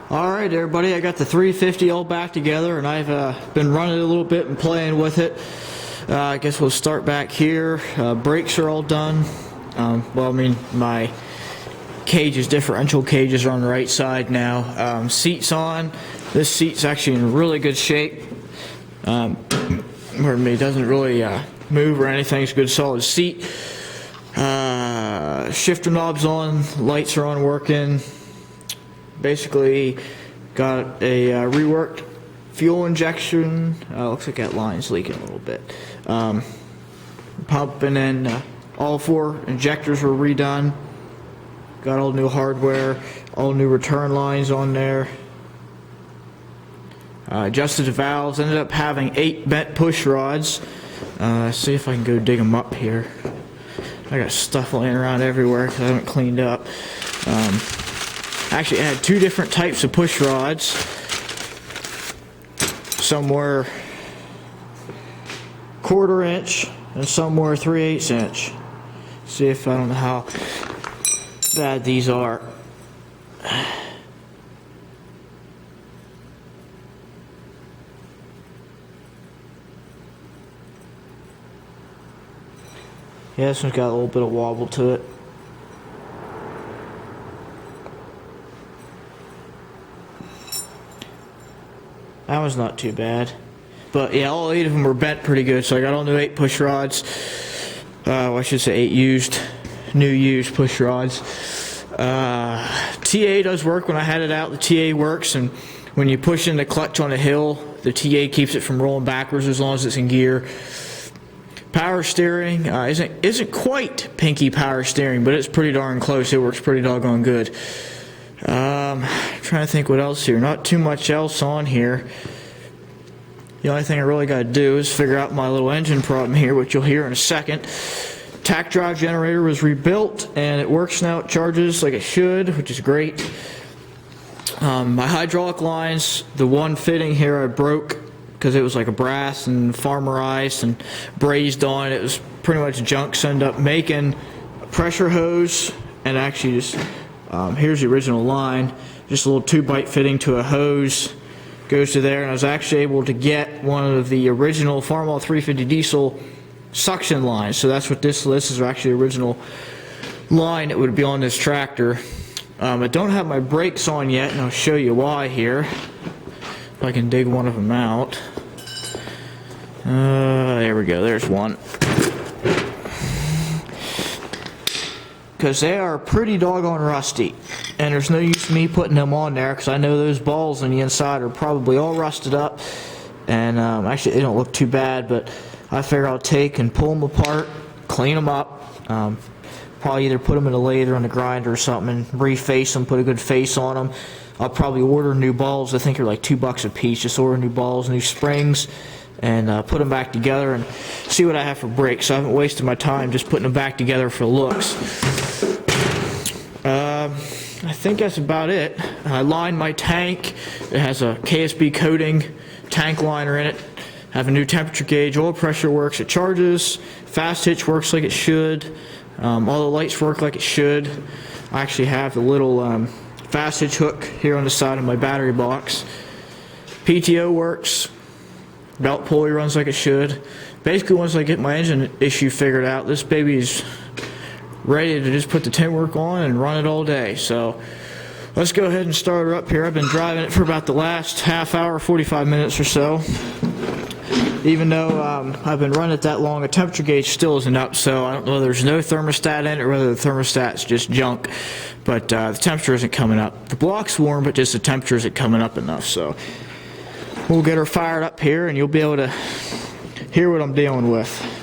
Alright everybody, I got the 350 all back together and I've been running it a little bit and playing with it. I guess we'll start back here. Brakes are all done. My cages, differential cages are on the right side now. Seat's on. This seat's actually in really good shape. Pardon me, it doesn't really move or anything. It's a good solid seat. Shifter knob's on, lights are on working. Basically got a reworked fuel injection. Looks like that line's leaking a little bit. Pump, and then all 4 injectors were redone. Got all new hardware, all new return lines on there. Adjusted the valves. Ended up having 8 bent push rods. See if I can go dig them up here. I got stuff laying around everywhere because I haven't cleaned up. Actually, I had 2 different types of push rods. Some were 1/4 inch and some were 3/8 inch. See if I don't know how bad these are. Yeah, this one's got a little bit of wobble to it. That one's not too bad. But yeah, all 8 of them were bent pretty good, so I got all new 8 push rods. I should say 8 new used push rods. TA does work when I had it out. The TA works, and when you push in the clutch on a hill, the TA keeps it from rolling backwards as long as it's in gear. Power steering isn't quite pinky power steering, but it's pretty darn close. It works pretty doggone good. Trying to think what else here. Not too much else on here. The only thing I really got to do is figure out my little engine problem here, which you'll hear in a second. Tack drive generator was rebuilt and it works now. It charges like it should, which is great. My hydraulic lines, the one fitting here I broke because it was like a brass and farmerized and brazed on. It was pretty much junk, so I ended up making a pressure hose, and actually just here's the original line, just a little 2-bite fitting to a hose goes to there, and I was actually able to get one of the original Farmall 350 diesel suction lines. So that's what this is actually the original line that would be on this tractor. I don't have my brakes on yet, and I'll show you why here. If I can dig one of them out. There we go, there's one. Because they are pretty doggone rusty, and there's no use me putting them on there because I know those balls on the inside are probably all rusted up, and actually they don't look too bad, but I figure I'll take and pull them apart, clean them up, probably either put them in a lathe or on the grinder or something and reface them, put a good face on them. I'll probably order new balls. I think they're like $2 a piece. Just order new balls, new springs, and put them back together and see what I have for brakes. So I haven't wasted my time just putting them back together for looks. I think that's about it. I lined my tank. It has a KSB coating tank liner in it. I have a new temperature gauge. Oil pressure works. It charges. Fast hitch works like it should. All the lights work like it should. I actually have the little fast hitch hook here on the side of my battery box. PTO works. Belt pulley runs like it should. Basically, once I get my engine issue figured out, this baby's ready to just put the tin work on and run it all day. So let's go ahead and start her up here. I've been driving it for about the last half hour, 45 minutes or so. Even though I've been running it that long, the temperature gauge still isn't up, so I don't know if there's no thermostat in it or whether the thermostat's just junk, but the temperature isn't coming up. The block's warm, but just the temperature isn't coming up enough, so we'll get her fired up here and you'll be able to hear what I'm dealing with.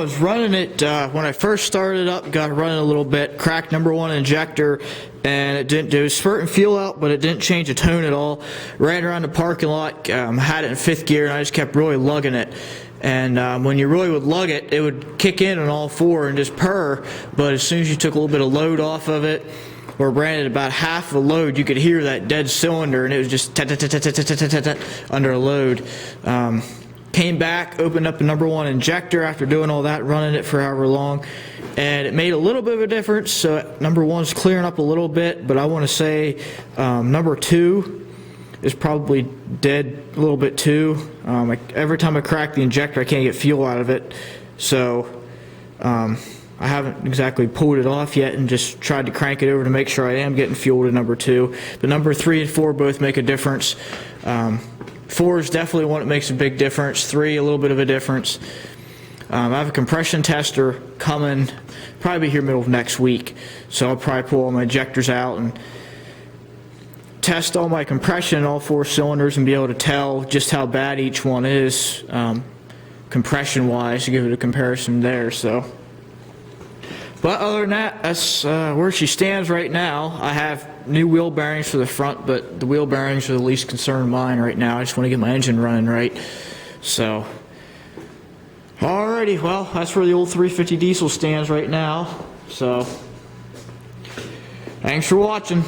was running it, when I first started up, got it running a little bit, cracked number one injector, and it didn't do spurt and fuel out, but it didn't change the tone at all. Ran around the parking lot, had it in 5th gear, and I just kept really lugging it. And when you really would lug it, it would kick in on all four and just purr, but as soon as you took a little bit of load off of it, or ran it about half the load, you could hear that dead cylinder, and it was just under a load. Came back, opened up the number one injector after doing all that, running it for however long, and it made a little bit of a difference. So number one's clearing up a little bit, but I want to say number two is probably dead a little bit too. Every time I crack the injector, I can't get fuel out of it. So I haven't exactly pulled it off yet and just tried to crank it over to make sure I am getting fuel to number two. But number 3 and 4 both make a difference. 4 is definitely one that makes a big difference. 3, a little bit of a difference. I have a compression tester coming, probably here middle of next week. So I'll probably pull all my injectors out and test all my compression in all 4 cylinders and be able to tell just how bad each one is, compression-wise, to give it a comparison there. So, but other than that, that's where she stands right now. I have new wheel bearings for the front, but the wheel bearings are the least concern of mine right now. I just want to get my engine running right. So, alrighty, well, that's where the old 350 diesel stands right now. So, thanks for watching.